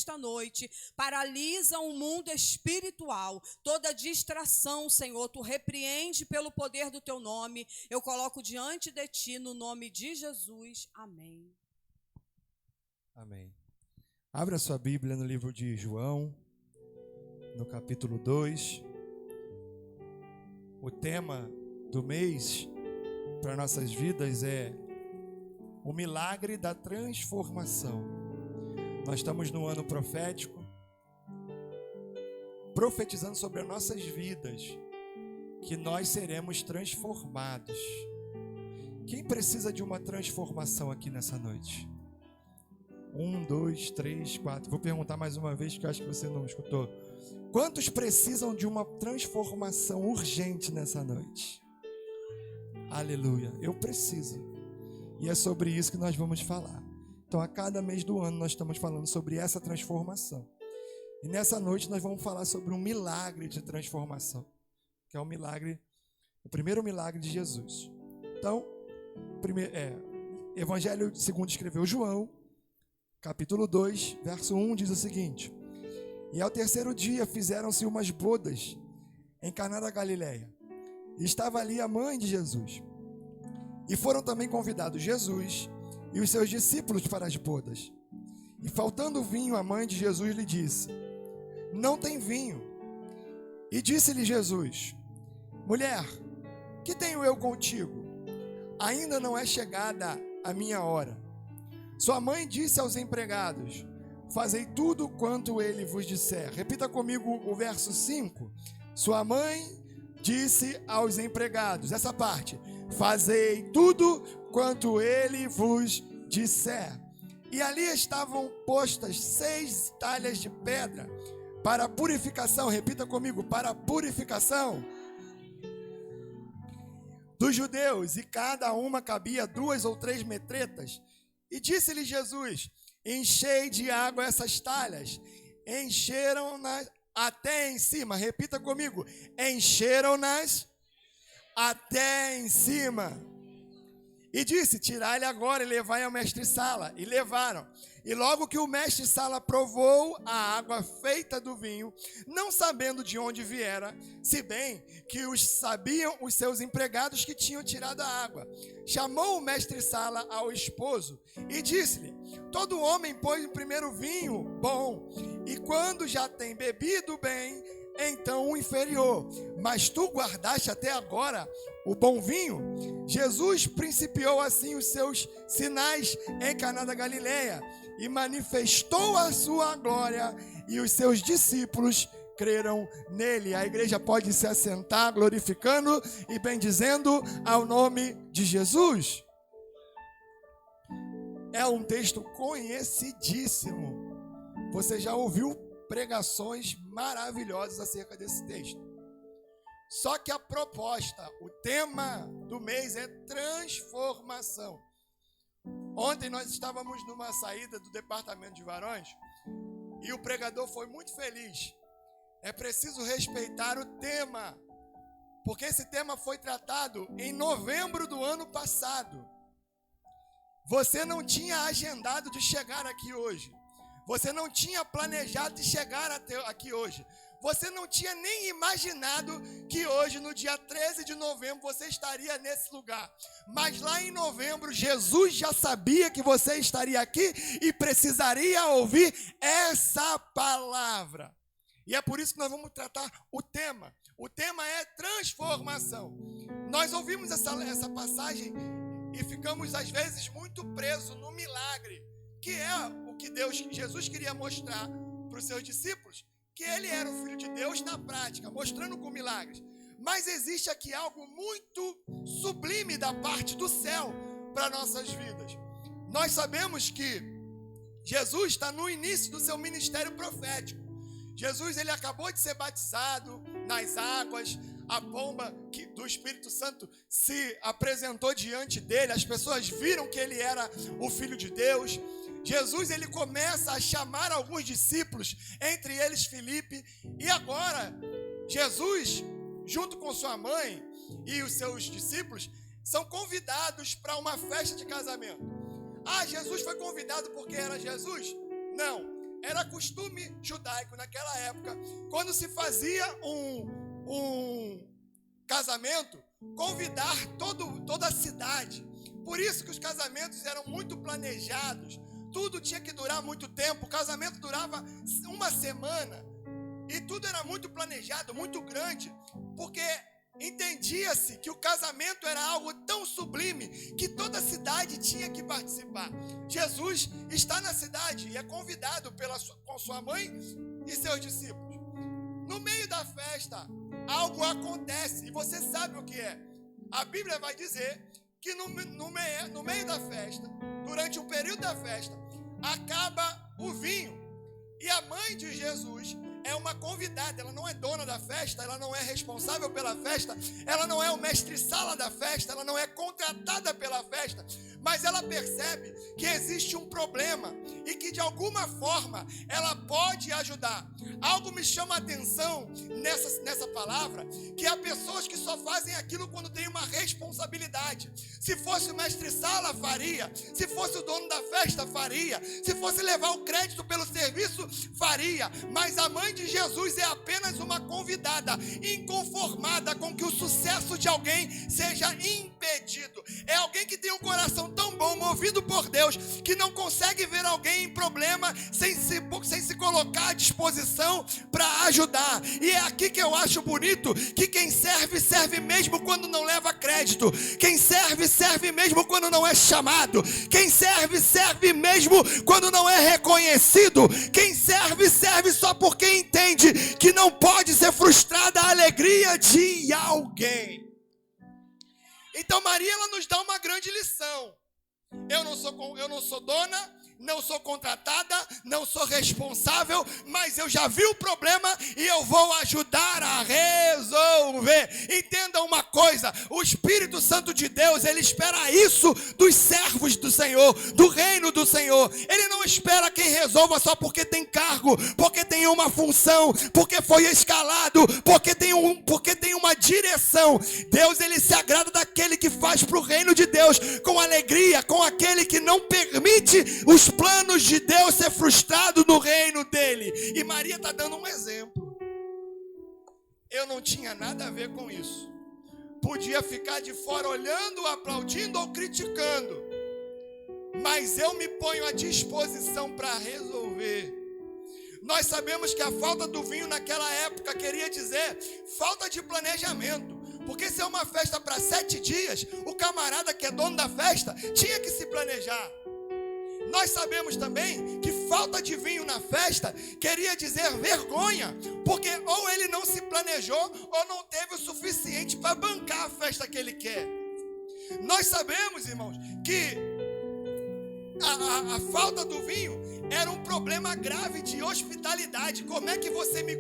nesta noite, paralisa o mundo espiritual, toda distração, Senhor, tu repreende pelo poder do teu nome, eu coloco diante de ti no nome de Jesus, amém. Amém. Abra sua Bíblia no livro de João, no capítulo 2. O tema do mês para nossas vidas é o milagre da transformação. Nós estamos no ano profético, profetizando sobre as nossas vidas, que nós seremos transformados. Quem precisa de uma transformação aqui nessa noite? 1, 2, 3, 4. Vou perguntar mais uma vez, que eu acho que você não escutou. Quantos precisam de uma transformação urgente nessa noite? Aleluia. Eu preciso. E é sobre isso que nós vamos falar. Então, a cada mês do ano, nós estamos falando sobre essa transformação. E nessa noite, nós vamos falar sobre um milagre de transformação, que é o primeiro milagre de Jesus. Então, Evangelho segundo escreveu João, capítulo 2, verso 1, diz o seguinte: E ao terceiro dia fizeram-se umas bodas em Caná da Galileia. E estava ali a mãe de Jesus. E foram também convidados Jesus e os seus discípulos para as bodas. E faltando vinho, a mãe de Jesus lhe disse: Não tem vinho. E disse-lhe Jesus: Mulher, que tenho eu contigo? Ainda não é chegada a minha hora. Sua mãe disse aos empregados: Fazei tudo quanto ele vos disser. Repita comigo o verso 5. Sua mãe disse aos empregados, essa parte: Fazei tudo quanto ele vos disser. E ali estavam postas 6 talhas de pedra para purificação. Repita comigo: para purificação dos judeus, e cada uma cabia 2 ou 3 metretas. E disse-lhe Jesus: Enchei de água essas talhas. Encheram-nas até em cima. Repita comigo: encheram-nas até em cima. E disse: Tirai-lhe agora e levai ao mestre-sala. E levaram. E logo que o mestre-sala provou a água feita do vinho, não sabendo de onde viera, se bem que sabiam os seus empregados que tinham tirado a água, chamou o mestre-sala ao esposo e disse-lhe: Todo homem põe primeiro o vinho bom, e quando já tem bebido bem, então o inferior. Mas tu guardaste até agora o bom vinho. Jesus principiou assim os seus sinais em Caná da Galileia e manifestou a sua glória, e os seus discípulos creram nele. A igreja pode se assentar glorificando e bendizendo ao nome de Jesus. É um texto conhecidíssimo. Você já ouviu pregações maravilhosas acerca desse texto. Só que a proposta, o tema do mês é transformação. Ontem nós estávamos numa saída do departamento de varões e o pregador foi muito feliz. É preciso respeitar o tema, porque esse tema foi tratado em novembro do ano passado. Você não tinha agendado de chegar aqui hoje. Você não tinha planejado de chegar aqui hoje. Você não tinha nem imaginado que hoje, no dia 13 de novembro, você estaria nesse lugar. Mas lá em novembro, Jesus já sabia que você estaria aqui e precisaria ouvir essa palavra. E é por isso que nós vamos tratar o tema. O tema é transformação. Nós ouvimos essa passagem e ficamos, às vezes, muito presos no milagre, que é o que Jesus queria mostrar para os seus discípulos, que ele era o Filho de Deus na prática, mostrando com milagres. Mas existe aqui algo muito sublime da parte do céu para nossas vidas. Nós sabemos que Jesus está no início do seu ministério profético. Jesus, ele acabou de ser batizado nas águas, a pomba do Espírito Santo se apresentou diante dele, as pessoas viram que ele era o Filho de Deus. Jesus, ele começa a chamar alguns discípulos, entre eles Filipe, e agora Jesus, junto com sua mãe e os seus discípulos, são convidados para uma festa de casamento. Ah, Jesus foi convidado porque era Jesus? Não, Era costume judaico naquela época, quando se fazia um casamento, convidar toda a cidade. Por isso que os casamentos eram muito planejados, tudo tinha que durar muito tempo, o casamento durava uma semana, e tudo era muito planejado, muito grande, porque entendia-se que o casamento era algo tão sublime que toda a cidade tinha que participar. Jesus está na cidade e é convidado com sua mãe e seus discípulos. No meio da festa, algo acontece, e você sabe o que é. A Bíblia vai dizer que no meio da festa, durante o período da festa, acaba o vinho. E a mãe de Jesus é uma convidada, ela não é dona da festa, ela não é responsável pela festa, ela não é o mestre-sala da festa, ela não é contratada pela festa, mas ela percebe que existe um problema e que de alguma forma ela pode ajudar. Algo me chama a atenção nessa palavra, que há pessoas que só fazem aquilo quando tem uma responsabilidade. Se fosse o mestre-sala, faria. Se fosse o dono da festa, faria. Se fosse levar o crédito pelo serviço, faria. Mas a mãe de Jesus é apenas uma convidada, inconformada com que o sucesso de alguém seja impedido. É alguém que tem um coração tão bom, movido por Deus, que não consegue ver alguém em problema sem se colocar à disposição para ajudar. E é aqui que eu acho bonito, que quem serve, serve mesmo quando não leva crédito. Quem serve, serve mesmo quando não é chamado. Quem serve, serve mesmo quando não é reconhecido. Quem serve, serve só porque entende que não pode ser frustrada a alegria de alguém. Então Maria, ela nos dá uma grande lição. Eu não sou dona, não sou contratada, não sou responsável, mas eu já vi o problema e eu vou ajudar a resolver. Entenda uma coisa, o Espírito Santo de Deus, ele espera isso dos servos do Senhor, do reino do Senhor. Ele não espera quem resolva só porque tem cargo, porque tem uma função, porque foi escalado, porque tem uma direção. Deus, ele se agrada daquele que faz para o reino de Deus com alegria, com aquele que não permite os planos de Deus ser frustrado no reino dele. E Maria está dando um exemplo. Eu não tinha nada a ver com isso. Podia ficar de fora olhando, aplaudindo ou criticando, mas eu me ponho à disposição para resolver. Nós sabemos que a falta do vinho naquela época queria dizer falta de planejamento. Porque se é uma festa para 7 dias, o camarada que é dono da festa tinha que se planejar. Nós sabemos também que falta de vinho na festa queria dizer vergonha, porque ou ele não se planejou ou não teve o suficiente para bancar a festa que ele quer. Nós sabemos, irmãos, que a falta do vinho era um problema grave de hospitalidade. Como é que você me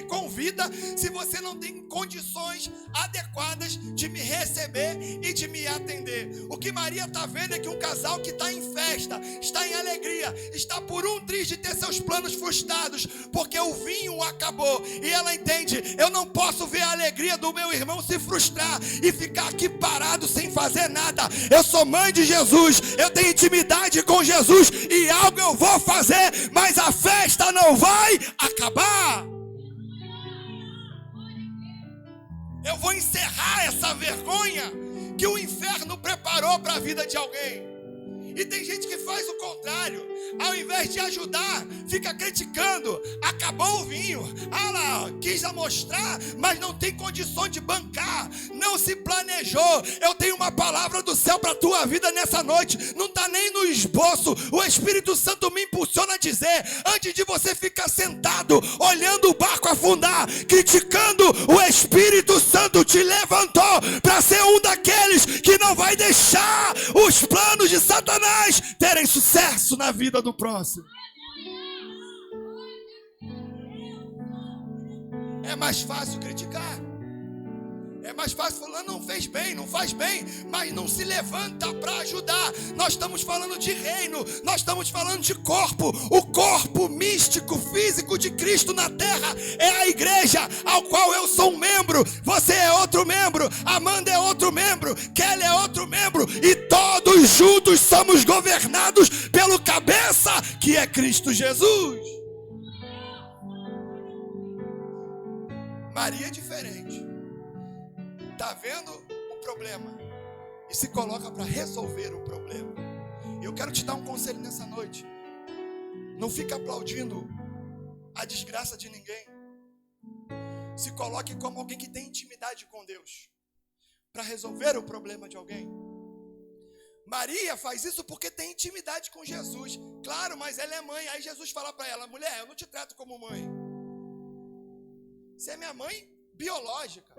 convida se você não tem condições adequadas de me receber e de me atender? O que Maria está vendo é que um casal que está em festa, está em alegria, está por um triz de ter seus planos frustrados, porque o vinho acabou. E ela entende, eu não posso ver a alegria do meu irmão se frustrar e ficar aqui parado sem fazer nada. Eu sou mãe de Jesus, eu tenho intimidade com Jesus e algo eu vou fazer, mas a festa não vai acabar. Eu vou encerrar essa vergonha que o inferno preparou para a vida de alguém. E tem gente que faz o contrário. Ao invés de ajudar, fica criticando. Acabou o vinho. Ah lá, quis mostrar, mas não tem condições de bancar. Não se planejou. Eu tenho uma palavra do céu para a tua vida nessa noite. Não está nem no esboço. O Espírito Santo me impulsiona a dizer, antes de você ficar sentado, olhando o barco afundar, criticando, o Espírito Santo te levantou para ser um daqueles que não vai deixar os planos de Satanás terem sucesso na vida do próximo. É mais fácil criticar. É mais fácil falar, não fez bem, não faz bem, mas não se levanta para ajudar. Nós estamos falando de reino, nós estamos falando de corpo. O corpo místico, físico de Cristo na terra é a igreja, ao qual eu sou um membro. Você é outro membro, Amanda é outro membro, Kelly é outro membro. E todos juntos somos governados pelo cabeça, que é Cristo Jesus. Maria é diferente. Está vendo o problema e se coloca para resolver o problema. Eu quero te dar um conselho nessa noite. Não fica aplaudindo a desgraça de ninguém. Se coloque como alguém que tem intimidade com Deus para resolver o problema de alguém. Maria faz isso porque tem intimidade com Jesus. Claro, mas ela é mãe. Aí Jesus fala para ela: mulher, eu não te trato como mãe. Você é minha mãe biológica.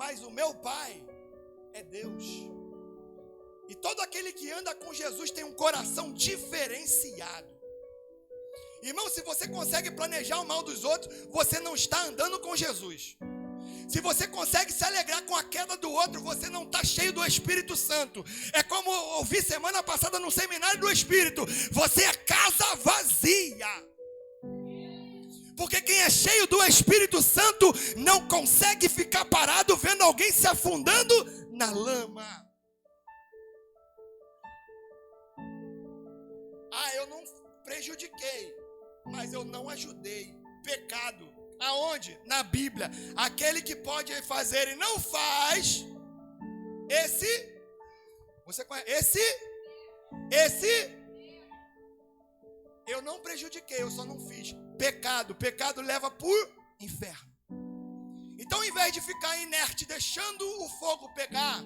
Mas o meu pai é Deus. E todo aquele que anda com Jesus tem um coração diferenciado. Irmão, se você consegue planejar o mal dos outros, você não está andando com Jesus. Se você consegue se alegrar com a queda do outro, você não está cheio do Espírito Santo. É como eu ouvi semana passada no seminário do Espírito: você é casa vazia. Porque quem é cheio do Espírito Santo não consegue ficar parado vendo alguém se afundando na lama. Ah, eu não prejudiquei, mas eu não ajudei. Pecado. Aonde? Na Bíblia. Aquele que pode fazer e não faz, você conhece? Esse eu não prejudiquei, eu só não fiz. Pecado leva por inferno. Então, ao invés de ficar inerte, deixando o fogo pegar,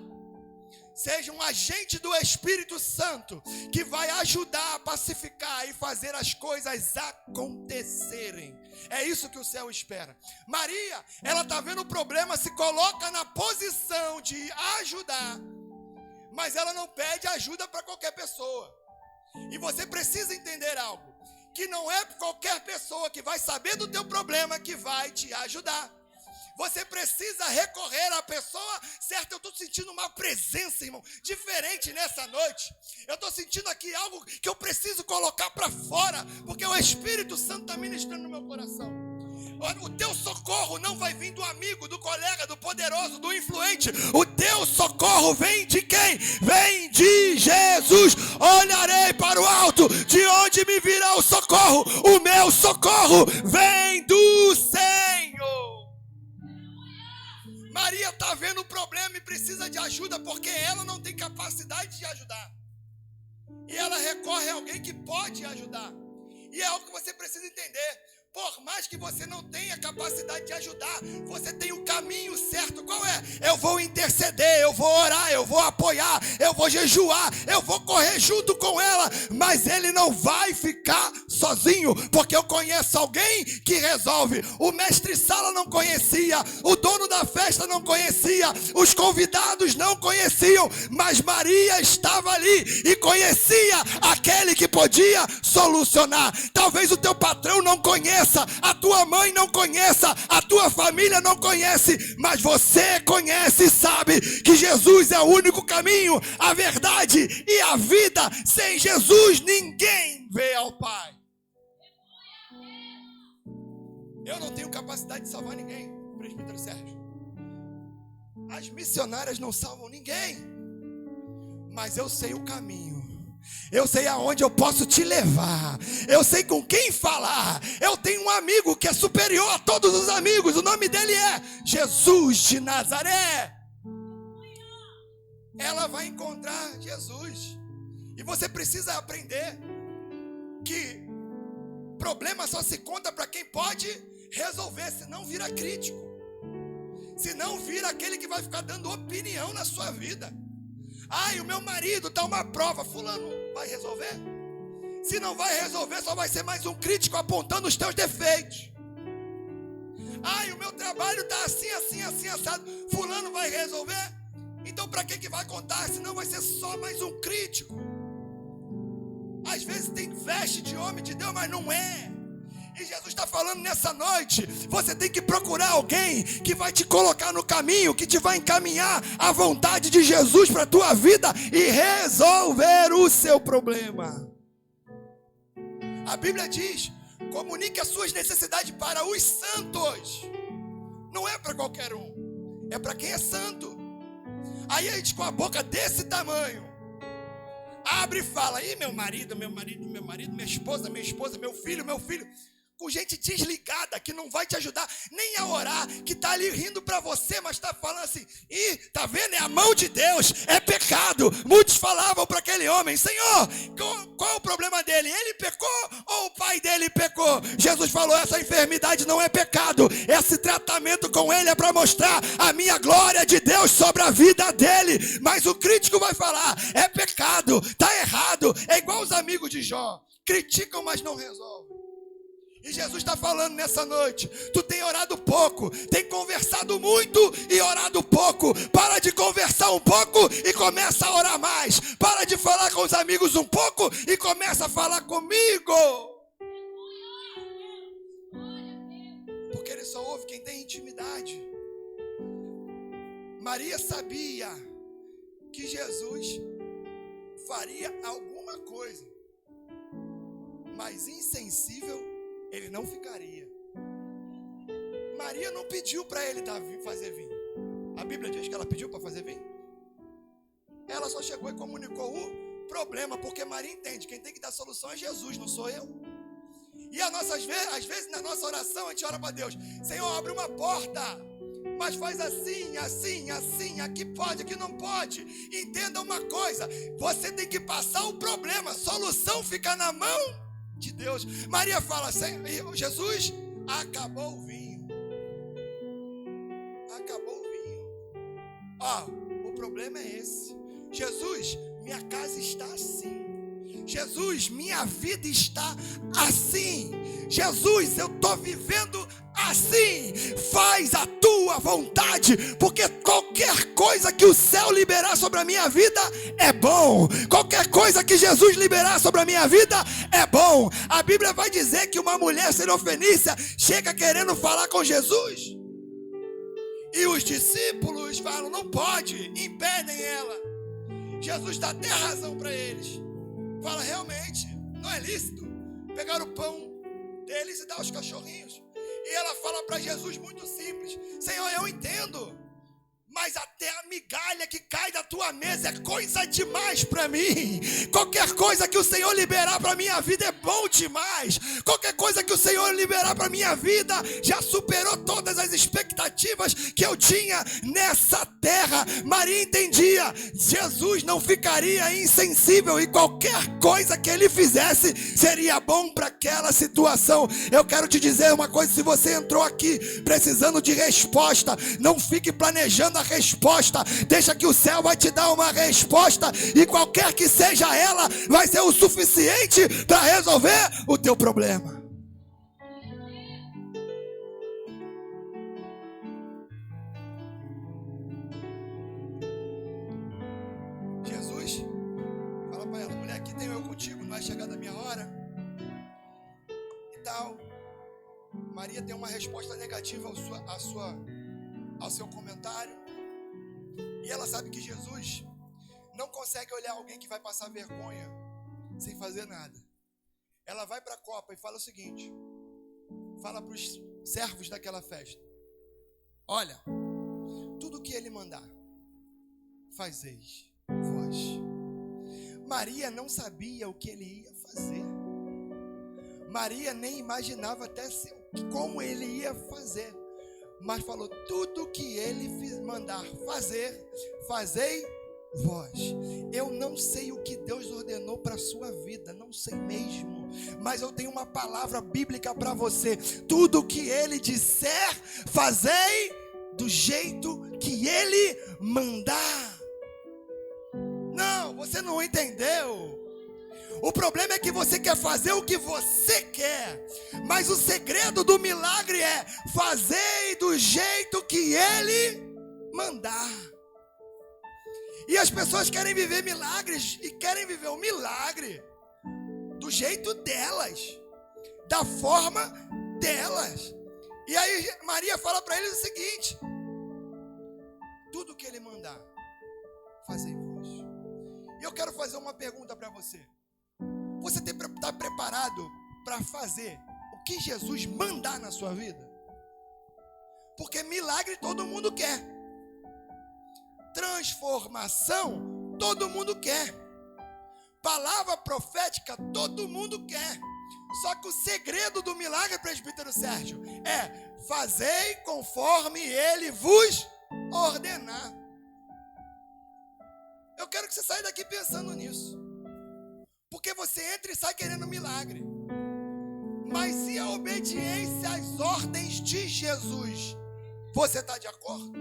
seja um agente do Espírito Santo que vai ajudar a pacificar e fazer as coisas acontecerem. É isso que o céu espera. Maria, ela está vendo o problema, se coloca na posição de ajudar, mas ela não pede ajuda para qualquer pessoa. E você precisa entender algo: que não é qualquer pessoa que vai saber do teu problema que vai te ajudar. Você precisa recorrer à pessoa certa. Eu estou sentindo uma presença, irmão, diferente nessa noite. Eu estou sentindo aqui algo que eu preciso colocar para fora, porque o Espírito Santo está ministrando no meu coração. O teu socorro não vai vir do amigo, do colega, do poderoso, do influente. O teu socorro vem de quem? Vem de Jesus. Olharei para o alto, de onde me virá o socorro. O meu socorro vem do Senhor. Maria está vendo o problema e precisa de ajuda, porque ela não tem capacidade de ajudar. E ela recorre a alguém que pode ajudar. E é algo que você precisa entender. Por mais que você não tenha capacidade de ajudar, você tem o caminho certo. Qual é? Eu vou interceder, eu vou orar, eu vou apoiar, eu vou jejuar, eu vou correr junto com ela. Mas ele não vai ficar sozinho, porque eu conheço alguém que resolve. O mestre Sala não conhecia, o dono da festa não conhecia, os convidados não conheciam, mas Maria estava ali e conhecia aquele que podia solucionar. Talvez o teu patrão não conheça, a tua mãe não conheça, a tua família não conhece, mas você conhece e sabe que Jesus é o único caminho, a verdade e a vida. Sem Jesus ninguém vê ao Pai. Eu não tenho capacidade de salvar ninguém, presbítero Sérgio. As missionárias não salvam ninguém, mas eu sei o caminho. Eu sei aonde eu posso te levar. Eu sei com quem falar. Eu tenho um amigo que é superior a todos os amigos. O nome dele é Jesus de Nazaré. Ela vai encontrar Jesus. E você precisa aprender que problema só se conta para quem pode resolver. Senão vira crítico. Senão vira aquele que vai ficar dando opinião na sua vida. Ai, o meu marido está uma prova. Fulano, vai resolver? Se não vai resolver, só vai ser mais um crítico apontando os teus defeitos. Ai, o meu trabalho está assim, assim, assim, assado. Fulano vai resolver? Então para que vai contar? Senão vai ser só mais um crítico. Às vezes tem veste de homem de Deus, mas não é. E Jesus está falando nessa noite, você tem que procurar alguém que vai te colocar no caminho, que te vai encaminhar a vontade de Jesus para a tua vida e resolver o seu problema. A Bíblia diz: comunique as suas necessidades para os santos. Não é para qualquer um, é para quem é santo. Aí a gente com a boca desse tamanho abre e fala: ih, meu marido, minha esposa, meu filho. com gente desligada, que não vai te ajudar nem a orar, que está ali rindo para você, mas está falando assim, tá vendo? É a mão de Deus, é pecado. Muitos falavam para aquele homem, Senhor, qual é o problema dele? Ele pecou ou o pai dele pecou? Jesus falou, essa enfermidade não é pecado, esse tratamento com ele é para mostrar a minha glória de Deus sobre a vida dele. Mas o crítico vai falar, é pecado, está errado. É igual os amigos de Jó, criticam, mas não resolvem. E Jesus está falando nessa noite, tu tem orado pouco, tem conversado muito e orado pouco. Para de conversar um pouco e começa a orar mais. Para de falar com os amigos um pouco e começa a falar comigo. Porque ele só ouve quem tem intimidade. Maria sabia que Jesus faria alguma coisa, mas insensível ele não ficaria. Maria não pediu para ele fazer vinho. A Bíblia diz que ela pediu para fazer vinho. Ela só chegou e comunicou o problema, porque Maria entende, quem tem que dar solução é Jesus, não sou eu. E às vezes na nossa oração a gente ora para Deus, Senhor, abre uma porta, mas faz assim, assim, assim, aqui pode, aqui não pode. Entenda uma coisa, você tem que passar o problema, a solução fica na mão de Deus. Maria fala assim, Jesus, acabou o vinho. Acabou o vinho. O problema é esse. Jesus, minha casa está assim. Jesus, minha vida está assim. Jesus, eu estou vivendo assim. Faz a tua vontade, porque qualquer coisa que o céu liberar sobre a minha vida é bom. Qualquer coisa que Jesus liberar sobre a minha vida é bom. A Bíblia vai dizer que uma mulher sirofenícia chega querendo falar com Jesus, e os discípulos falam, não pode, impedem ela. Jesus dá até razão para eles. Fala, realmente, não é lícito pegar o pão deles e dar aos cachorrinhos. E ela fala para Jesus muito simples, Senhor, eu entendo, mas até a migalha que cai da tua mesa é coisa demais para mim. Qualquer coisa que o Senhor liberar para minha vida é bom demais. Qualquer coisa que o Senhor liberar para minha vida já superou todas as expectativas que eu tinha nessa terra. Maria entendia, Jesus não ficaria insensível, e qualquer coisa que ele fizesse seria bom para aquela situação. Eu quero te dizer uma coisa, se você entrou aqui precisando de resposta, não fique planejando a resposta, deixa que o céu vai te dar uma resposta, e qualquer que seja ela, vai ser o suficiente para resolver o teu problema. Jesus fala para ela, mulher, aqui tenho eu contigo, não vai chegar da minha hora e tal. Maria tem uma resposta negativa ao seu comentário. E ela sabe que Jesus não consegue olhar alguém que vai passar vergonha sem fazer nada. Ela vai para a copa e fala o seguinte, fala para os servos daquela festa, olha, tudo que ele mandar, fazeis vós. Maria não sabia o que ele ia fazer. Maria nem imaginava até como ele ia fazer. Mas falou, tudo que ele mandar fazer, fazei vós. Eu não sei o que Deus ordenou para a sua vida, não sei mesmo, mas eu tenho uma palavra bíblica para você. Tudo que ele disser, fazei do jeito que ele mandar. Não, você não entendeu. O problema é que você quer fazer o que você quer, mas o segredo do milagre é fazer do jeito que ele mandar. E as pessoas querem viver milagres e querem viver o milagre do jeito delas, da forma delas. E aí Maria fala para eles o seguinte, tudo que ele mandar, fazei vós. E eu quero fazer uma pergunta para você. Você está preparado para fazer o que Jesus mandar na sua vida? Porque milagre todo mundo quer. Transformação todo mundo quer. Palavra profética todo mundo quer. Só que o segredo do milagre, presbítero Sérgio, é: fazei conforme ele vos ordenar. Eu quero que você saia daqui pensando nisso. Porque você entra e sai querendo milagre. Mas e a obediência às ordens de Jesus? Você está de acordo?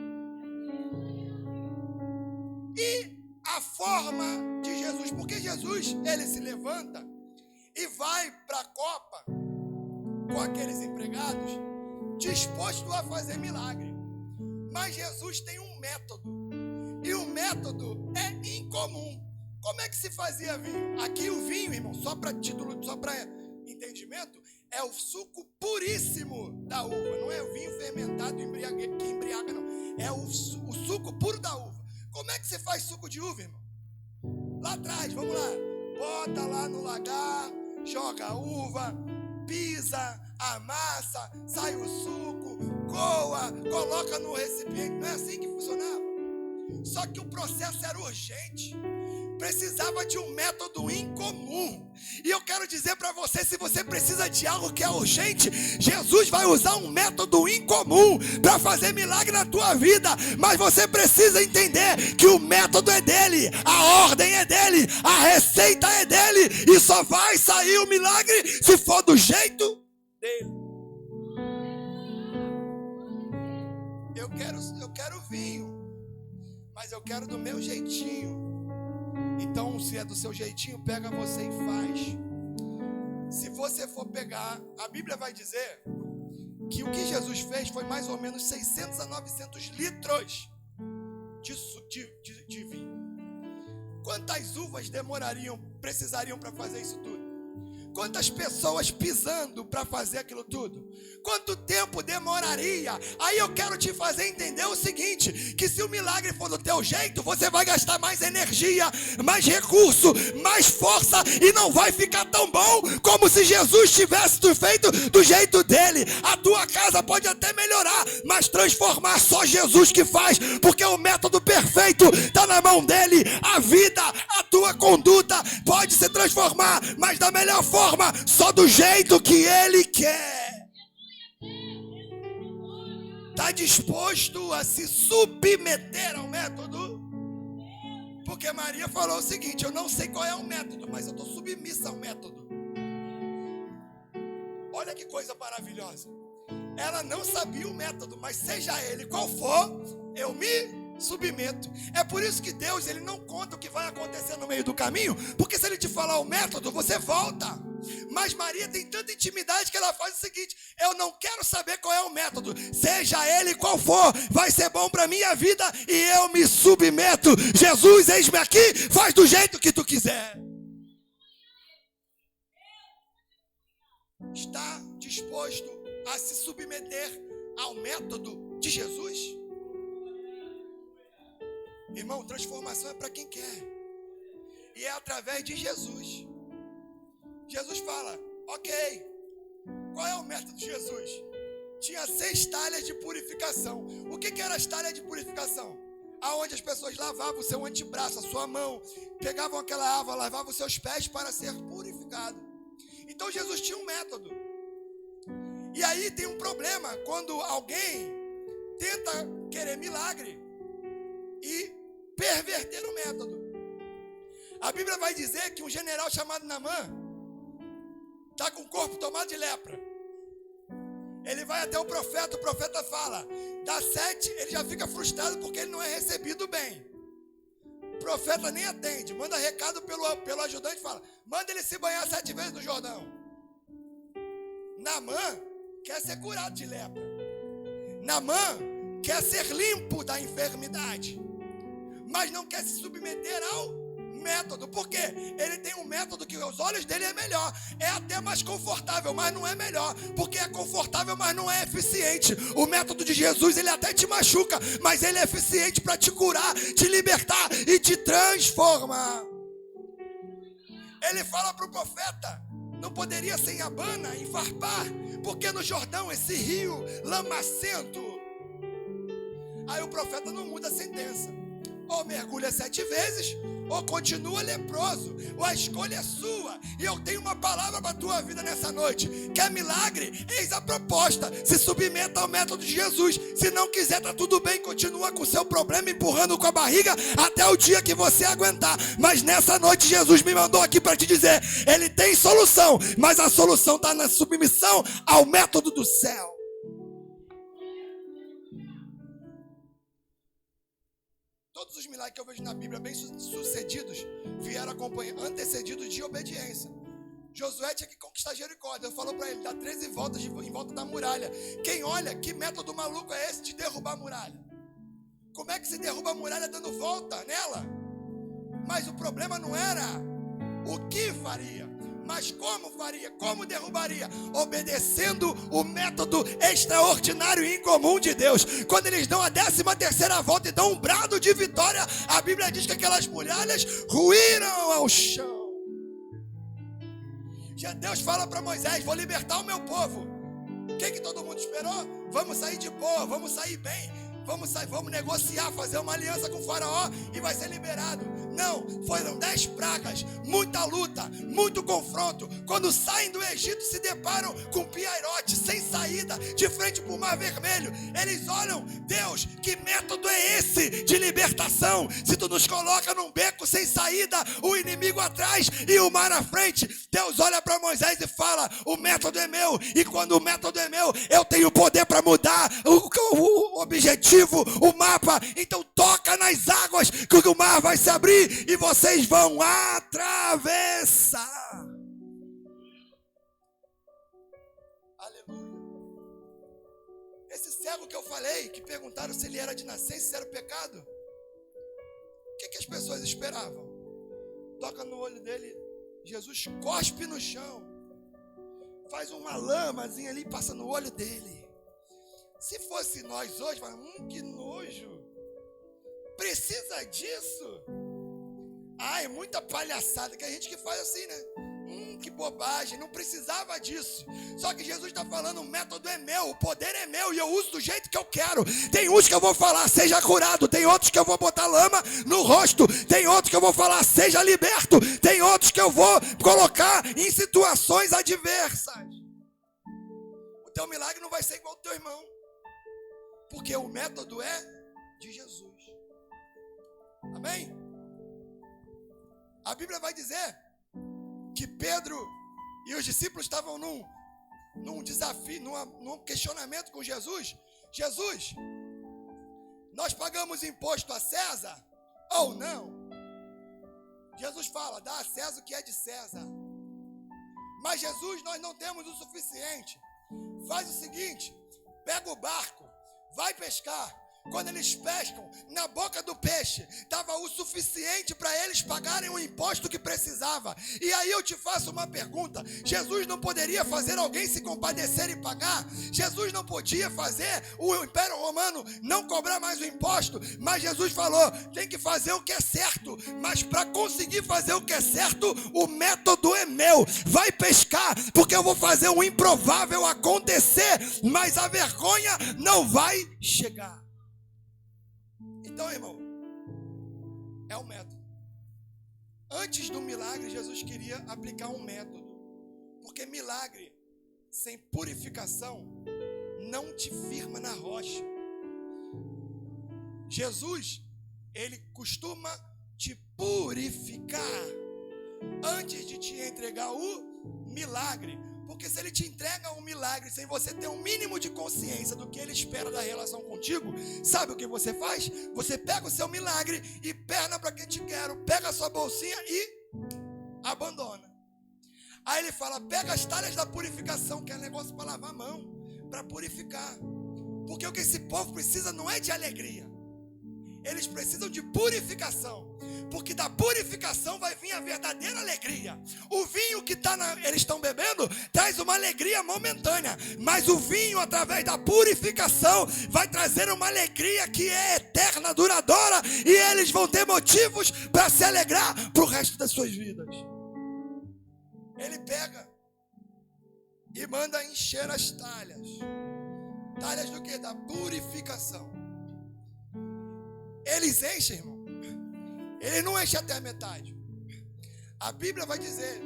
E a forma de Jesus? Porque Jesus, ele se levanta e vai para a copa com aqueles empregados, disposto a fazer milagre. Mas Jesus tem um método. E o método é incomum. Como é que se fazia vinho? Aqui o vinho, irmão, só para título, só para entendimento, é o suco puríssimo da uva. Não é o vinho fermentado que embriaga, não. É o suco puro da uva. Como é que você faz suco de uva, irmão? Lá atrás, vamos lá. Bota lá no lagar, joga a uva, pisa, amassa, sai o suco, coa, coloca no recipiente. Não é assim que funcionava? Só que o processo era urgente. Precisava de um método incomum. E eu quero dizer para você, se você precisa de algo que é urgente, Jesus vai usar um método incomum para fazer milagre na tua vida. Mas você precisa entender que o método é dele, a ordem é dele, a receita é dele, e só vai sair o milagre se for do jeito dele. Eu quero vinho, mas eu quero do meu jeitinho. Então, se é do seu jeitinho, pega você e faz. Se você for pegar, a Bíblia vai dizer que o que Jesus fez foi mais ou menos 600 a 900 litros de vinho. Quantas uvas precisariam para fazer isso tudo? Quantas pessoas pisando para fazer aquilo tudo? Quanto tempo demoraria? Aí eu quero te fazer entender o seguinte: que se o milagre for do teu jeito, você vai gastar mais energia, mais recurso, mais força, e não vai ficar tão bom como se Jesus tivesse feito do jeito dele. A tua casa pode até melhorar, mas transformar só Jesus que faz, porque o método perfeito está na mão dele. A vida, a tua conduta pode se transformar, mas da melhor forma, só do jeito que ele quer. Está disposto a se submeter ao método? Porque Maria falou o seguinte: eu não sei qual é o método, mas eu estou submissa ao método. Olha que coisa maravilhosa. Ela não sabia o método, mas seja ele qual for, eu me submeto. É por isso que Deus, ele não conta o que vai acontecer no meio do caminho, porque se ele te falar o método, você volta. Mas Maria tem tanta intimidade que ela faz o seguinte: eu não quero saber qual é o método, seja ele qual for, vai ser bom para minha vida e eu me submeto. Jesus, eis-me aqui, faz do jeito que tu quiser. Está disposto a se submeter ao método de Jesus? Irmão, transformação é para quem quer. E é através de Jesus. Jesus fala: ok, qual é o método de Jesus? Tinha 6 talhas de purificação. O que eram as talhas de purificação? Aonde as pessoas lavavam o seu antebraço, a sua mão, pegavam aquela água, lavavam os seus pés para ser purificado. Então Jesus tinha um método. E aí tem um problema quando alguém tenta querer milagre e perverter o método. A Bíblia vai dizer que um general chamado Naamã está com o corpo tomado de lepra. Ele vai até o profeta fala, dá 7, ele já fica frustrado porque ele não é recebido bem. O profeta nem atende, manda recado pelo ajudante e fala, manda ele se banhar 7 vezes no Jordão. Naamã quer ser curado de lepra. Naamã quer ser limpo da enfermidade, mas não quer se submeter ao método. Por quê? Ele tem um método que aos olhos dele é melhor, é até mais confortável, mas não é melhor, porque é confortável, mas não é eficiente. O método de Jesus, ele até te machuca, mas ele é eficiente para te curar, te libertar e te transformar. Ele fala para o profeta, não poderia ser em Abana, em Farpar, porque no Jordão, esse rio lamacento. Aí o profeta não muda a sentença, ou mergulha 7 vezes, ou continua leproso, ou a escolha é sua. E eu tenho uma palavra para a tua vida nessa noite. Quer milagre? Eis a proposta. Se submeta ao método de Jesus. Se não quiser, tá tudo bem, continua com o seu problema, empurrando com a barriga até o dia que você aguentar. Mas nessa noite Jesus me mandou aqui para te dizer, ele tem solução, mas a solução está na submissão ao método do céu. Todos os milagres que eu vejo na Bíblia bem sucedidos vieram antecedidos de obediência. Josué tinha que conquistar Jericó. Deus falou para ele, dá 13 voltas em volta da muralha. Quem olha, que método maluco é esse de derrubar a muralha? Como é que se derruba a muralha dando volta nela? Mas o problema não era o que faria, mas como faria, como derrubaria, obedecendo o método extraordinário e incomum de Deus. Quando eles dão a 13ª volta e dão um brado de vitória, a Bíblia diz que aquelas muralhas ruíram ao chão. Já Deus fala para Moisés, vou libertar o meu povo. O que todo mundo esperou? Vamos sair de boa, vamos sair bem, vamos negociar, fazer uma aliança com o faraó e vai ser liberado. Não, foram 10 pragas, muita luta, muito confronto. Quando saem do Egito, se deparam com Piairote, sem saída, de frente para o Mar Vermelho. Eles olham, Deus, que método é esse de libertação? Se tu nos coloca num beco sem saída, o inimigo atrás e o mar à frente. Deus olha para Moisés e fala, o método é meu. E quando o método é meu, eu tenho poder para mudar o objetivo, o mapa. Então toca nas águas que o mar vai se abrir e vocês vão atravessar. Aleluia. Esse cego que eu falei, que perguntaram se ele era de nascença, se era pecado, o que as pessoas esperavam? Toca no olho dele, Jesus cospe no chão, faz uma lamazinha ali, passa no olho dele. Se fosse nós hoje, que nojo, precisa disso? É muita palhaçada, que a gente que faz assim, né? Que bobagem, não precisava disso. Só que Jesus está falando, o método é meu, o poder é meu e eu uso do jeito que eu quero. Tem uns que eu vou falar, seja curado. Tem outros que eu vou botar lama no rosto. Tem outros que eu vou falar, seja liberto. Tem outros que eu vou colocar em situações adversas. O teu milagre não vai ser igual ao teu irmão, porque o método é de Jesus. Amém? A Bíblia vai dizer que Pedro e os discípulos estavam num desafio, num questionamento com Jesus. Jesus, nós pagamos imposto a César ou não? Jesus fala, dá a César o que é de César. Mas Jesus, nós não temos o suficiente. Faz o seguinte, pega o barco, vai pescar. Quando eles pescam, na boca do peixe estava o suficiente para eles pagarem o imposto que precisava. E aí eu te faço uma pergunta, Jesus não poderia fazer alguém se compadecer e pagar? Jesus não podia fazer o Império Romano não cobrar mais o imposto? Mas Jesus falou, tem que fazer o que é certo. Mas para conseguir fazer o que é certo, o método é meu. Vai pescar, porque eu vou fazer o improvável acontecer, mas a vergonha não vai chegar. Então, irmão, é um método. Antes do milagre, Jesus queria aplicar um método. Porque milagre sem purificação não te firma na rocha. Jesus, ele costuma te purificar antes de te entregar o milagre. Porque se ele te entrega um milagre sem você ter um mínimo de consciência do que ele espera da relação contigo, sabe o que você faz? Você pega o seu milagre e perna para quem te quer, pega a sua bolsinha e abandona. Aí ele fala, pega as talhas da purificação, que é negócio para lavar a mão, para purificar. Porque o que esse povo precisa não é de alegria. Eles precisam de purificação. Porque da purificação vai vir a verdadeira alegria. O vinho que eles estão bebendo traz uma alegria momentânea. Mas o vinho, através da purificação, vai trazer uma alegria que é eterna, duradoura. E eles vão ter motivos para se alegrar para o resto das suas vidas. Ele pega e manda encher as talhas. Talhas do quê? Da purificação. Eles enchem, irmão. Ele não enche até a metade. A Bíblia vai dizer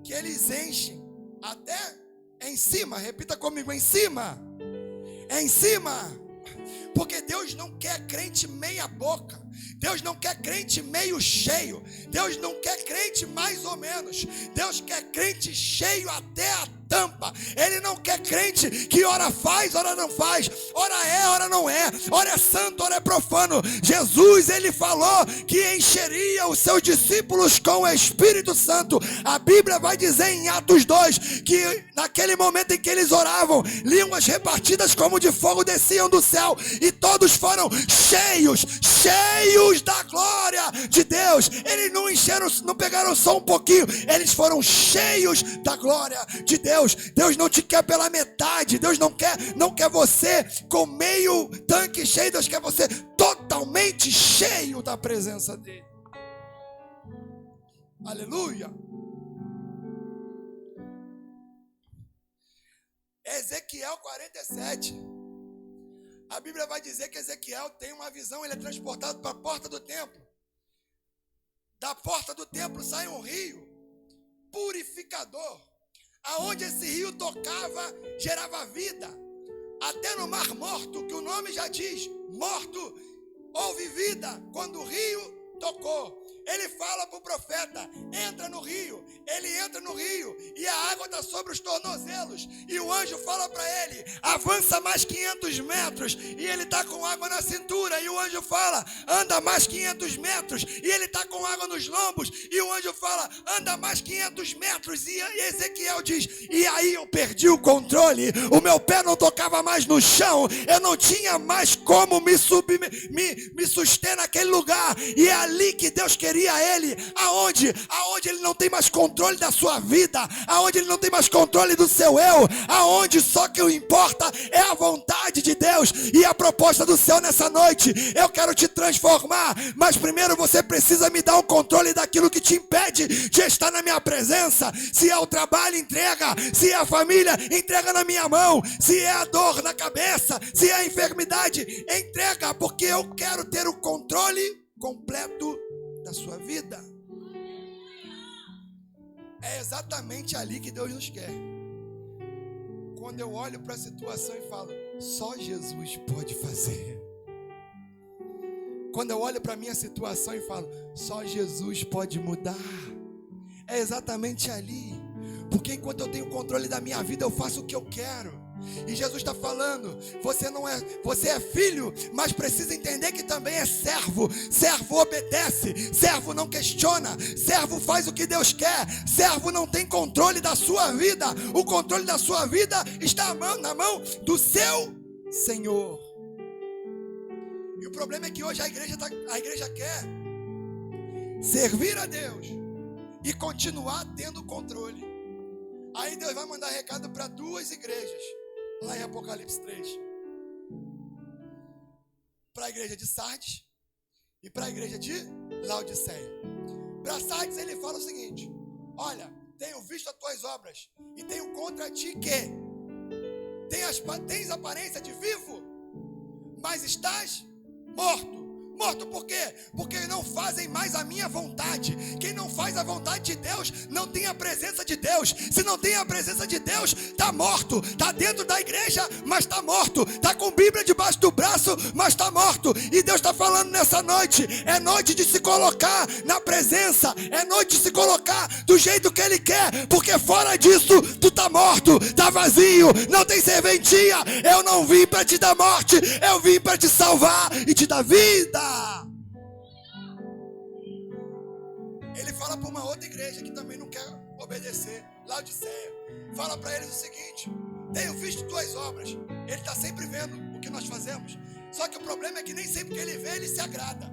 que eles enchem até em cima. Repita comigo, em cima. Em cima. Porque Deus não quer crente meia boca. Deus não quer crente meio cheio. Deus não quer crente mais ou menos. Deus quer crente cheio até a tampa. Ele não quer crente que ora faz, ora não faz, ora é, ora não é, ora é santo, ora é profano. Jesus, ele falou que encheria os seus discípulos com o Espírito Santo. A Bíblia vai dizer em Atos 2 que naquele momento em que eles oravam, línguas repartidas como de fogo desciam do céu e todos foram cheios da glória de Deus. Eles não encheram, não pegaram só um pouquinho, eles foram cheios da glória de Deus. Deus não te quer pela metade. Deus não quer você com meio tanque cheio. Deus quer você totalmente cheio da presença dele. Aleluia. Ezequiel 47. A Bíblia vai dizer que Ezequiel tem uma visão. Ele é transportado para a porta do templo. Da porta do templo sai um rio purificador, aonde esse rio tocava, gerava vida. Até no mar morto, que o nome já diz, morto, houve vida quando o rio tocou. Ele fala para o profeta, entra no rio. Ele entra no rio e a água está sobre os tornozelos. E o anjo fala para ele, avança mais 500 metros. E ele está com água na cintura. E o anjo fala, anda mais 500 metros. E ele está com água nos lombos. E o anjo fala, anda mais 500 metros. E Ezequiel diz, e aí eu perdi o controle. O meu pé não tocava mais no chão. Eu não tinha mais como me suster naquele lugar. E é ali que Deus queria ele. Aonde ele não tem mais controle da sua vida, aonde ele não tem mais controle do seu eu, aonde só que o importa é a vontade de Deus e a proposta do céu nessa noite. Eu quero te transformar, mas primeiro você precisa me dar o controle daquilo que te impede de estar na minha presença. Se é o trabalho, entrega. Se é a família, entrega na minha mão. Se é a dor na cabeça, se é a enfermidade, entrega, porque eu quero ter o controle completo da sua vida. É exatamente ali que Deus nos quer. Quando eu olho para a situação e falo, só Jesus pode fazer. Quando eu olho para a minha situação e falo, só Jesus pode mudar. É exatamente ali. Porque enquanto eu tenho controle da minha vida, eu faço o que eu quero. E Jesus está falando, você é filho, mas precisa entender que também é servo. Servo obedece, servo não questiona, servo faz o que Deus quer, servo não tem controle da sua vida. O controle da sua vida está na mão do seu Senhor. E o problema é que hoje a igreja quer servir a Deus e continuar tendo controle. Aí Deus vai mandar recado para 2 igrejas lá em Apocalipse 3, para a igreja de Sardes e para a igreja de Laodiceia. Para Sardes ele fala o seguinte, olha, tenho visto as tuas obras e tenho contra ti que tens aparência de vivo, mas estás morto. Morto por quê? Porque não fazem mais a minha vontade. Quem não faz a vontade de Deus não tem a presença de Deus. Se não tem a presença de Deus, está morto. Está dentro da igreja, mas está morto. Está com Bíblia debaixo do braço, mas está morto. E Deus está falando nessa noite, é noite de se colocar na presença, é noite de se colocar do jeito que Ele quer, porque fora disso, tu está morto, está vazio, não tem serventia. Eu não vim para te dar morte, eu vim para te salvar e te dar vida. Ele fala para uma outra igreja que também não quer obedecer, Laodiceia. Fala para eles o seguinte, tenho visto tuas obras. Ele está sempre vendo o que nós fazemos. Só que o problema é que nem sempre que ele vê, ele se agrada.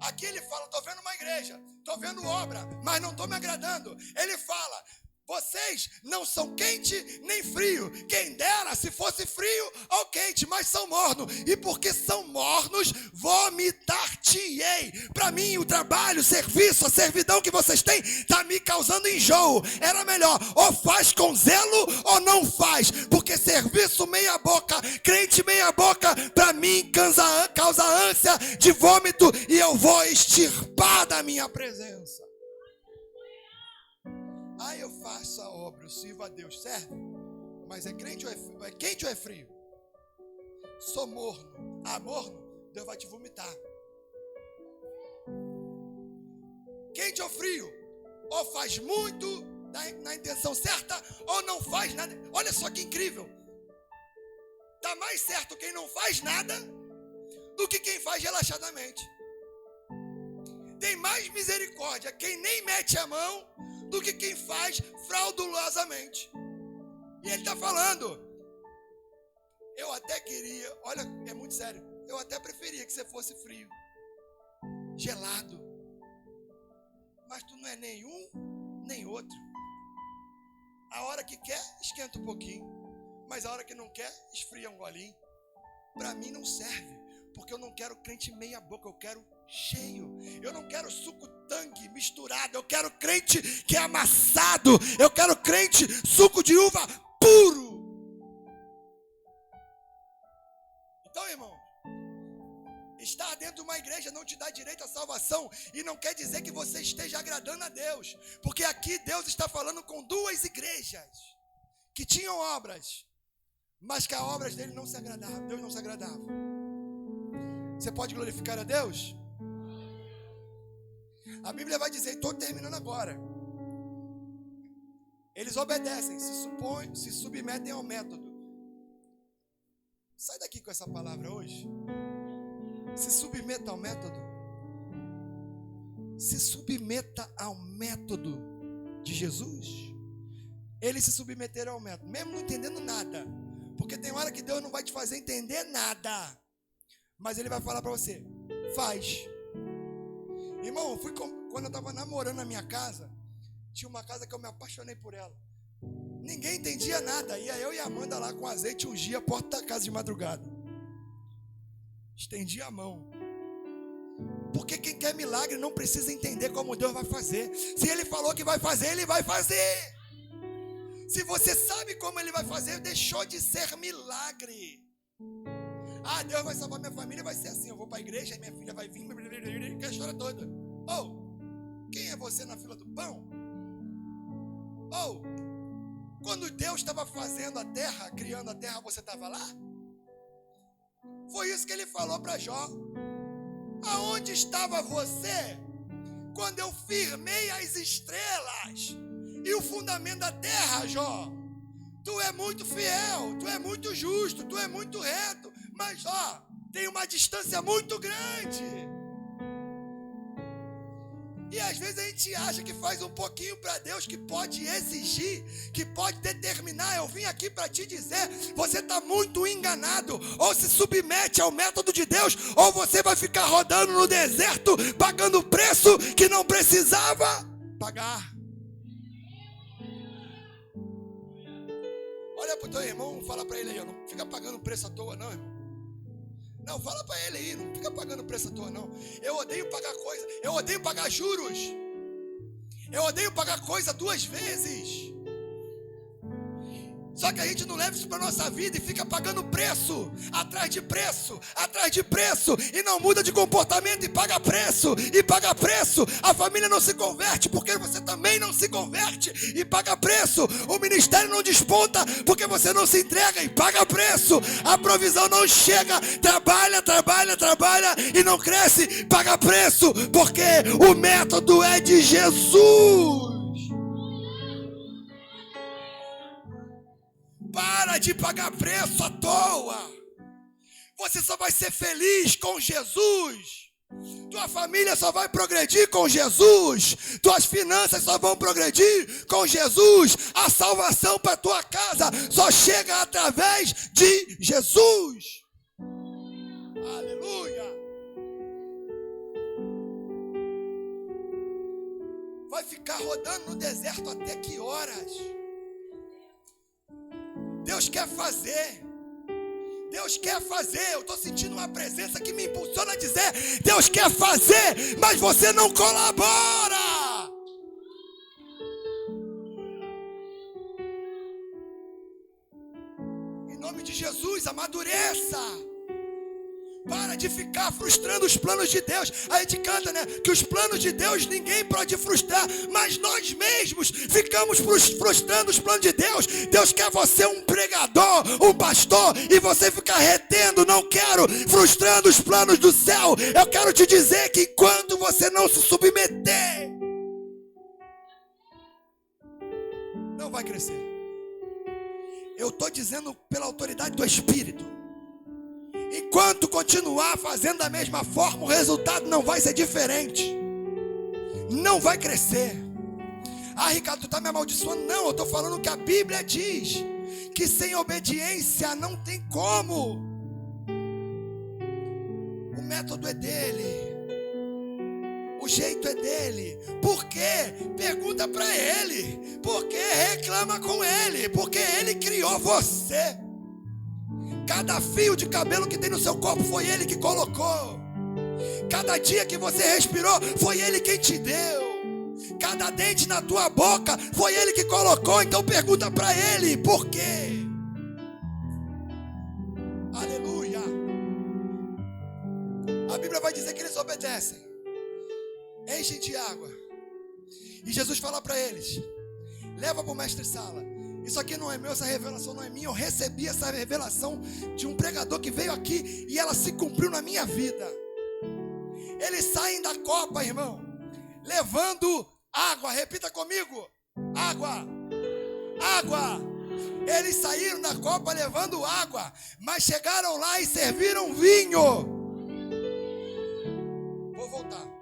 Aqui ele fala, estou vendo uma igreja, estou vendo obra, mas não estou me agradando. Ele fala, Vocês não são quente nem frio. Quem dera se fosse frio ou quente, mas são mornos. E porque são mornos, vomitar-te-ei. Para mim, o trabalho, o serviço, a servidão que vocês têm está me causando enjoo. Era melhor, ou faz com zelo ou não faz. Porque serviço meia boca, crente meia boca, para mim causa ânsia de vômito. E eu vou extirpar da minha presença. Ah, eu faço a obra, eu sirvo a Deus, serve? Mas é quente ou é frio? Sou morno. Ah, morno? Deus vai te vomitar. Quente ou frio? Ou faz muito na intenção certa, ou não faz nada. Olha só que incrível. Está mais certo quem não faz nada do que quem faz relaxadamente. Tem mais misericórdia quem nem mete a mão do que quem faz fraudulosamente. E ele está falando, eu até queria, olha, é muito sério, eu até preferia que você fosse frio, gelado, mas tu não é nenhum nem outro. A hora que quer, esquenta um pouquinho, mas a hora que não quer, esfria um golinho. Para mim não serve, porque eu não quero crente meia boca, eu quero cheio. Eu não quero suco tangue misturado, eu quero crente que é amassado, eu quero crente suco de uva puro. Então, irmão, estar dentro de uma igreja não te dá direito à salvação e não quer dizer que você esteja agradando a Deus, porque aqui Deus está falando com duas igrejas que tinham obras, mas que as obras dele não se agradavam, Deus não se agradava. Você pode glorificar a Deus? A Bíblia vai dizer, estou terminando agora. Eles obedecem, se submetem ao método. Sai daqui com essa palavra hoje. Se submeta ao método. Se submeta ao método de Jesus. Eles se submeteram ao método, mesmo não entendendo nada. Porque tem hora que Deus não vai te fazer entender nada. Mas Ele vai falar para você, faz. Irmão, quando eu estava namorando na minha casa, tinha uma casa que eu me apaixonei por ela. Ninguém entendia nada. Ia eu e a Amanda lá com azeite, ungia a porta da casa de madrugada. Estendia a mão. Porque quem quer milagre não precisa entender como Deus vai fazer. Se Ele falou que vai fazer, Ele vai fazer. Se você sabe como Ele vai fazer, deixou de ser milagre. Ah, Deus vai salvar minha família, vai ser assim. Eu vou para a igreja e minha filha vai vir, que a história toda. Quem é você na fila do pão? Quando Deus estava fazendo a terra, criando a terra, você estava lá? Foi isso que Ele falou para Jó. Aonde estava você quando eu firmei as estrelas e o fundamento da terra, Jó? Tu é muito fiel, tu é muito justo, tu é muito reto, mas tem uma distância muito grande. E às vezes a gente acha que faz um pouquinho para Deus, que pode exigir, que pode determinar. Eu vim aqui para te dizer, você está muito enganado. Ou se submete ao método de Deus, ou você vai ficar rodando no deserto, pagando preço que não precisava pagar. Olha para o teu irmão, fala para ele aí, não fica pagando preço à toa não, irmão. Não, fala para ele aí, não fica pagando preço à toa não. Eu odeio pagar coisa, eu odeio pagar juros. Eu odeio pagar coisa 2 vezes. Só que a gente não leva isso para a nossa vida e fica pagando preço, atrás de preço, e não muda de comportamento e paga preço, a família não se converte porque você também não se converte e paga preço, o ministério não desponta porque você não se entrega e paga preço, a provisão não chega, trabalha e não cresce, paga preço, porque o método é de Jesus. Para de pagar preço à toa. Você só vai ser feliz com Jesus. Tua família só vai progredir com Jesus. Tuas finanças só vão progredir com Jesus. A salvação para tua casa só chega através de Jesus. Aleluia. Vai ficar rodando no deserto até que horas? Deus quer fazer. Deus quer fazer. Eu estou sentindo uma presença que me impulsiona a dizer: Deus quer fazer, mas você não colabora. Em nome de Jesus, amadureça. Para de ficar frustrando os planos de Deus. A gente canta, né? Que os planos de Deus ninguém pode frustrar, mas nós mesmos ficamos frustrando os planos de Deus. Deus quer você um pregador, um pastor, e você fica retendo: não quero, frustrando os planos do céu. Eu quero te dizer que enquanto você não se submeter, não vai crescer. Eu estou dizendo pela autoridade do Espírito. Enquanto continuar fazendo da mesma forma, o resultado não vai ser diferente. Não vai crescer. Ah, Ricardo, tu está me amaldiçoando? Não, eu estou falando que a Bíblia diz que sem obediência não tem como. O método é dele. O jeito é dele. Por quê? Pergunta para ele. Por quê? Reclama com ele. Porque ele criou você. Cada fio de cabelo que tem no seu corpo foi ele que colocou. Cada dia que você respirou foi ele quem te deu. Cada dente na tua boca foi ele que colocou. Então pergunta para ele: por quê? Aleluia. A Bíblia vai dizer que eles obedecem. Enchem de água. E Jesus fala para eles: leva para o mestre-sala. Isso aqui não é meu, essa revelação não é minha. Eu recebi essa revelação de um pregador que veio aqui e ela se cumpriu na minha vida. Eles saem da copa, irmão, levando água. Repita comigo: água, água. Eles saíram da copa levando água, mas chegaram lá e serviram vinho. Vou voltar.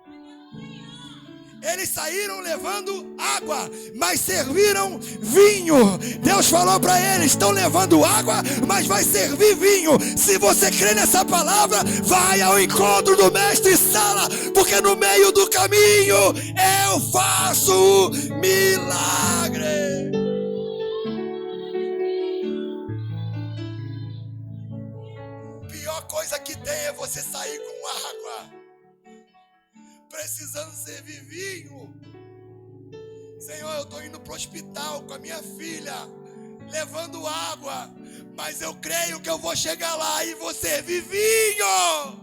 Eles saíram levando água, mas serviram vinho. Deus falou para eles: estão levando água, mas vai servir vinho. Se você crê nessa palavra, vai ao encontro do mestre-sala, porque no meio do caminho eu faço milagre. Pior coisa que tem é você sair com água precisando servir vinho. Senhor, eu estou indo para o hospital com a minha filha, levando água, mas eu creio que eu vou chegar lá e vou servir vinho.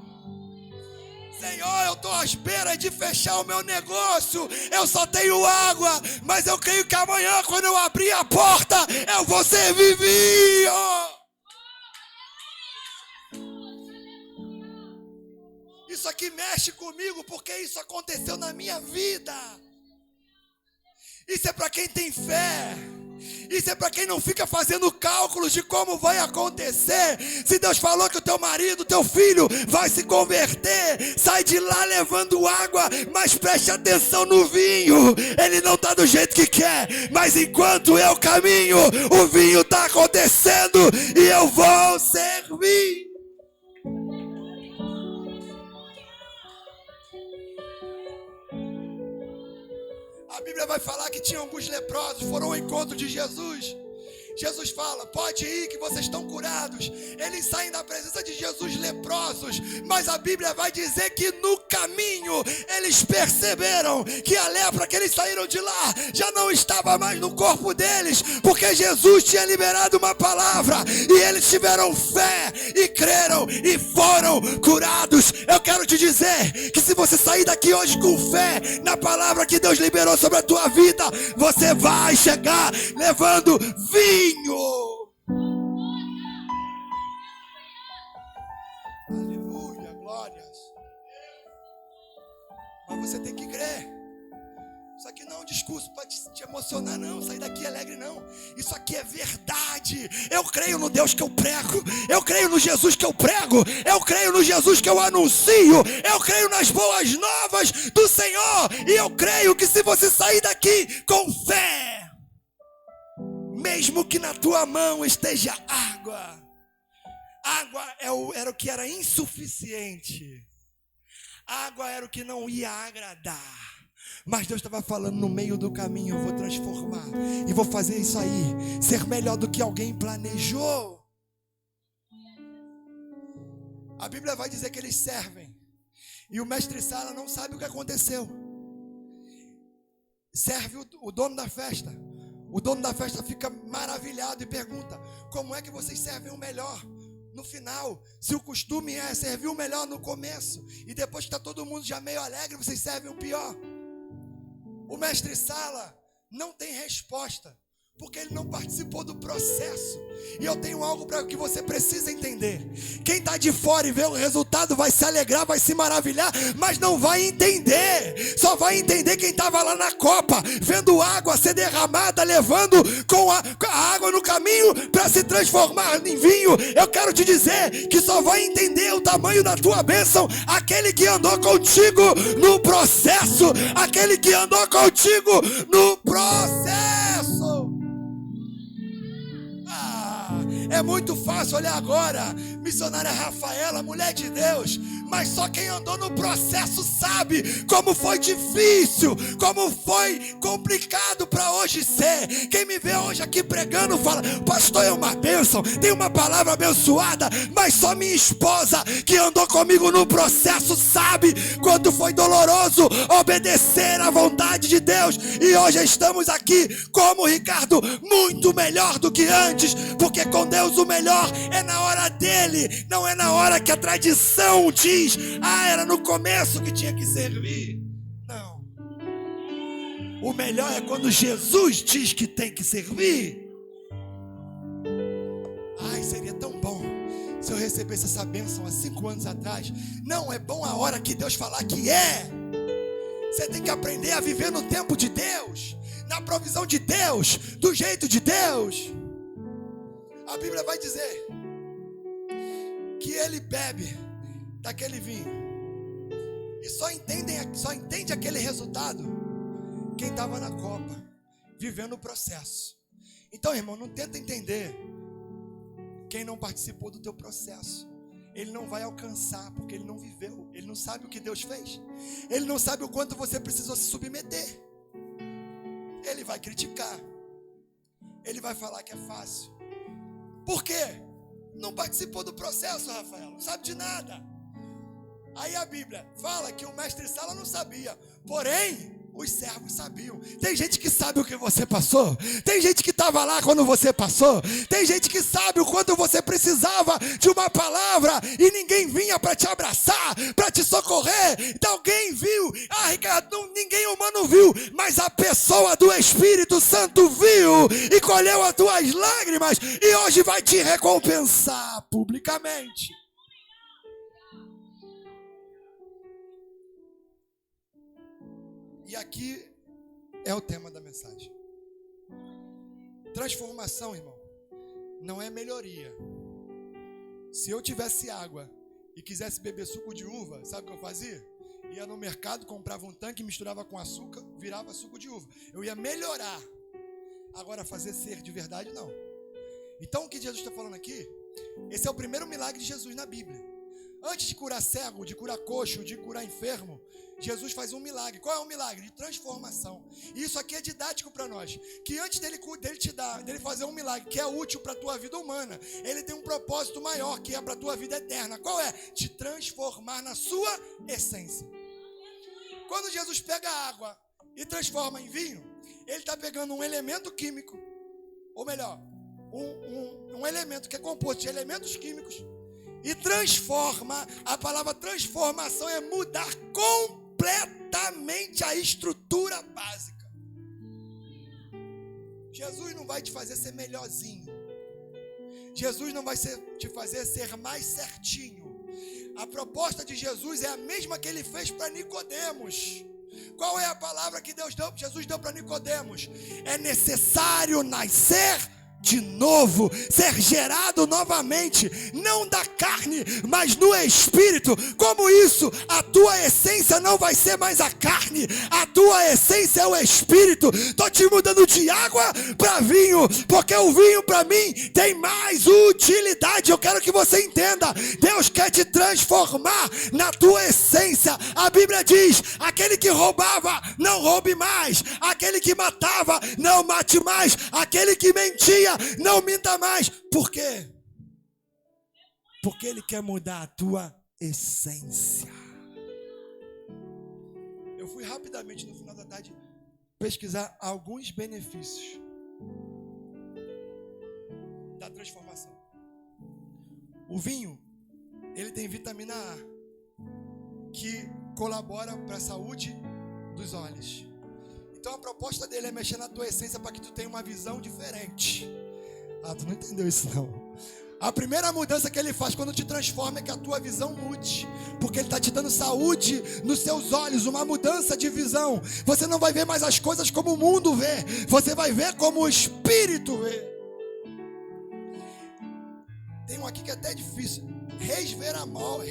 Senhor, eu estou à espera de fechar o meu negócio, eu só tenho água, mas eu creio que amanhã, quando eu abrir a porta, eu vou servir vinho. Isso aqui mexe comigo, porque isso aconteceu na minha vida. Isso é para quem tem fé. Isso é para quem não fica fazendo cálculos de como vai acontecer. Se Deus falou que o teu marido, teu filho vai se converter, sai de lá levando água, mas preste atenção no vinho. Ele não está do jeito que quer, mas enquanto eu caminho, o vinho está acontecendo e eu vou servir. A Bíblia vai falar que tinha alguns leprosos, foram ao encontro de Jesus. Jesus fala: pode ir que vocês estão curados. Eles saem da presença de Jesus leprosos, mas a Bíblia vai dizer que no caminho eles perceberam que a lepra que eles saíram de lá já não estava mais no corpo deles, porque Jesus tinha liberado uma palavra e eles tiveram fé e creram e foram curados. Eu quero te dizer que se você sair daqui hoje com fé na palavra que Deus liberou sobre a tua vida, você vai chegar levando vinho. Aleluia, glórias. Mas você tem que crer. Isso aqui não é um discurso para te emocionar, não. Sair daqui alegre, não. Isso aqui é verdade. Eu creio no Deus que eu prego. Eu creio no Jesus que eu prego. Eu creio no Jesus que eu anuncio. Eu creio nas boas novas do Senhor. E eu creio que se você sair daqui com fé, mesmo que na tua mão esteja água, água era o que era insuficiente, água era o que não ia agradar. Mas Deus estava falando, no meio do caminho eu vou transformar e vou fazer isso aí ser melhor do que alguém planejou. A Bíblia vai dizer que eles servem e o mestre Sala não sabe o que aconteceu. Serve o dono da festa. O dono da festa fica maravilhado e pergunta: como é que vocês servem o melhor no final? Se o costume é servir o melhor no começo e depois que está todo mundo já meio alegre, vocês servem o pior. O mestre Sala não tem resposta, porque ele não participou do processo. E eu tenho algo para que você precisa entender. Quem está de fora e vê o resultado vai se alegrar, vai se maravilhar, mas não vai entender. Só vai entender quem estava lá na copa, vendo água ser derramada, levando com a água no caminho para se transformar em vinho. Eu quero te dizer que só vai entender o tamanho da tua bênção aquele que andou contigo no processo. Aquele que andou contigo no processo. É muito fácil olhar agora, missionária Rafaela, mulher de Deus, mas só quem andou no processo sabe como foi difícil, como foi complicado para hoje ser. Quem me vê hoje aqui pregando fala: pastor, é uma bênção, tem uma palavra abençoada, mas só minha esposa que andou comigo no processo sabe quanto foi doloroso obedecer à vontade de Deus. E hoje estamos aqui como Ricardo, muito melhor do que antes, porque com Deus o melhor é na hora dele, não é na hora que a tradição diz: era no começo que tinha que servir. Não. O melhor é quando Jesus diz que tem que servir. Ai, seria tão bom se eu recebesse essa bênção há 5 anos atrás. Não, é bom a hora que Deus falar que é. Você tem que aprender a viver no tempo de Deus, na provisão de Deus, do jeito de Deus. A Bíblia vai dizer que ele bebe daquele vinho e só entende aquele resultado quem estava na copa, vivendo o processo. Então, irmão, não tenta entender quem não participou do teu processo. Ele não vai alcançar, porque ele não viveu. Ele não sabe o que Deus fez. Ele não sabe o quanto você precisou se submeter. Ele vai criticar. Ele vai falar que é fácil. Por quê? Não participou do processo, Rafael, não sabe de nada. Aí a Bíblia fala que o mestre Sala não sabia, porém os servos sabiam. Tem gente que sabe o que você passou, tem gente que estava lá quando você passou, tem gente que sabe o quanto você precisava de uma palavra e ninguém vinha para te abraçar, para te socorrer. Então alguém viu, Ricardo, ninguém humano viu, mas a pessoa do Espírito Santo viu e colheu as tuas lágrimas e hoje vai te recompensar publicamente. E aqui é o tema da mensagem. Transformação, irmão, não é melhoria. Se eu tivesse água e quisesse beber suco de uva, sabe o que eu fazia? Ia no mercado, comprava um tanque, misturava com açúcar, virava suco de uva. Eu ia melhorar. Agora, fazer ser de verdade, não. Então, o que Jesus está falando aqui, esse é o primeiro milagre de Jesus na Bíblia. Antes de curar cego, de curar coxo, de curar enfermo, Jesus faz um milagre. Qual é o milagre? De transformação. E isso aqui é didático para nós. Que antes dele fazer um milagre que é útil para a tua vida humana, ele tem um propósito maior, que é para a tua vida eterna. Qual é? Te transformar na sua essência. Quando Jesus pega a água e transforma em vinho, ele está pegando um elemento químico, ou melhor, um elemento que é composto de elementos químicos, e transforma. A palavra transformação é mudar completamente a estrutura básica. Jesus não vai te fazer ser melhorzinho. Jesus não vai te fazer ser mais certinho. A proposta de Jesus é a mesma que ele fez para Nicodemos. Qual é a palavra que Jesus deu para Nicodemos? É necessário nascer de novo, ser gerado novamente, não da carne, mas no Espírito. Como isso? A tua essência não vai ser mais a carne, a tua essência é o Espírito. Estou te mudando de água para vinho, porque o vinho para mim tem mais utilidade. Eu quero que você entenda, Deus quer te transformar na tua essência. A Bíblia diz, aquele que roubava, não roube mais, aquele que matava, não mate mais, aquele que mentia, não minta mais. Por quê? Porque Ele quer mudar a tua essência. Eu fui rapidamente no final da tarde pesquisar alguns benefícios da transformação. O vinho, ele tem vitamina A, que colabora para a saúde dos olhos. Então a proposta dele é mexer na tua essência para que tu tenha uma visão diferente. Ah, tu não entendeu isso não. A primeira mudança que ele faz quando te transforma é que a tua visão mude, porque ele está te dando saúde nos seus olhos, uma mudança de visão. Você não vai ver mais as coisas como o mundo vê, você vai ver como o Espírito vê. Tem um aqui que é até difícil, resveratrol,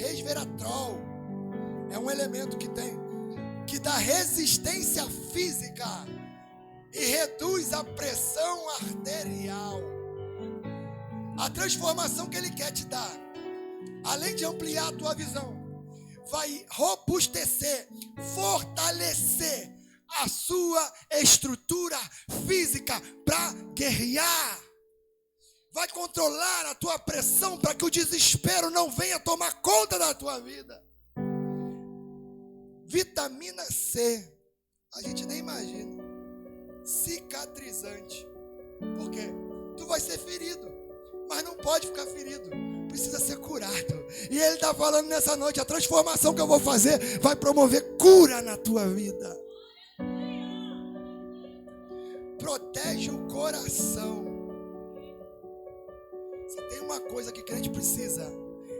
é um elemento que dá resistência física e reduz a pressão arterial. A transformação que Ele quer te dar, além de ampliar a tua visão, vai robustecer, fortalecer a sua estrutura física para guerrear. Vai controlar a tua pressão para que o desespero não venha tomar conta da tua vida. Vitamina C, a gente nem imagina. Cicatrizante. Por quê? Tu vai ser ferido, mas não pode ficar ferido, precisa ser curado. E Ele está falando nessa noite, a transformação que eu vou fazer vai promover cura na tua vida. Protege o coração. Se tem uma coisa que crente precisa,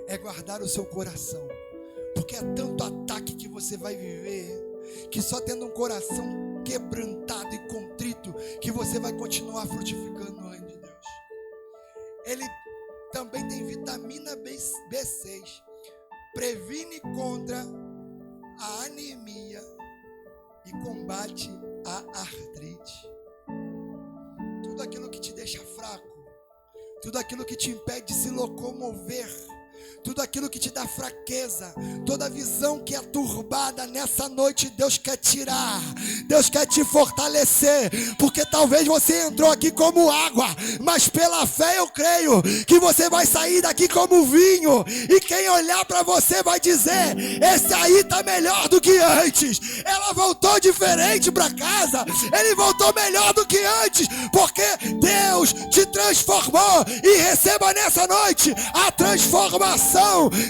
é guardar o seu coração. Porque é tanto ataque que você vai viver, que só tendo um coração quebrantado e contrito, que você vai continuar frutificando no reino de Deus. Ele também tem vitamina B6, previne contra a anemia e combate a artrite. Tudo aquilo que te deixa fraco, tudo aquilo que te impede de se locomover, tudo aquilo que te dá fraqueza, toda visão que é turbada nessa noite, Deus quer tirar, Deus quer te fortalecer, porque talvez você entrou aqui como água, mas pela fé eu creio que você vai sair daqui como vinho, e quem olhar para você vai dizer, esse aí está melhor do que antes, ela voltou diferente para casa, ele voltou melhor do que antes, porque Deus te transformou, e receba nessa noite a transformação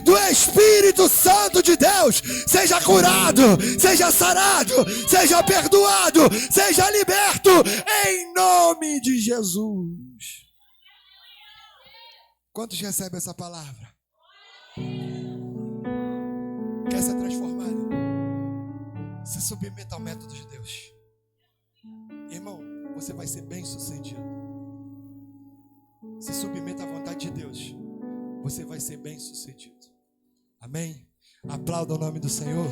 do Espírito Santo de Deus. Seja curado, seja sarado, seja perdoado, seja liberto em nome de Jesus. Quantos recebem essa palavra? Quer ser transformado? Se submeta ao método de Deus. Irmão, você vai ser bem sucedido. Se submeta à vontade de Deus, você vai ser bem sucedido. Amém? Aplauda o nome do Senhor.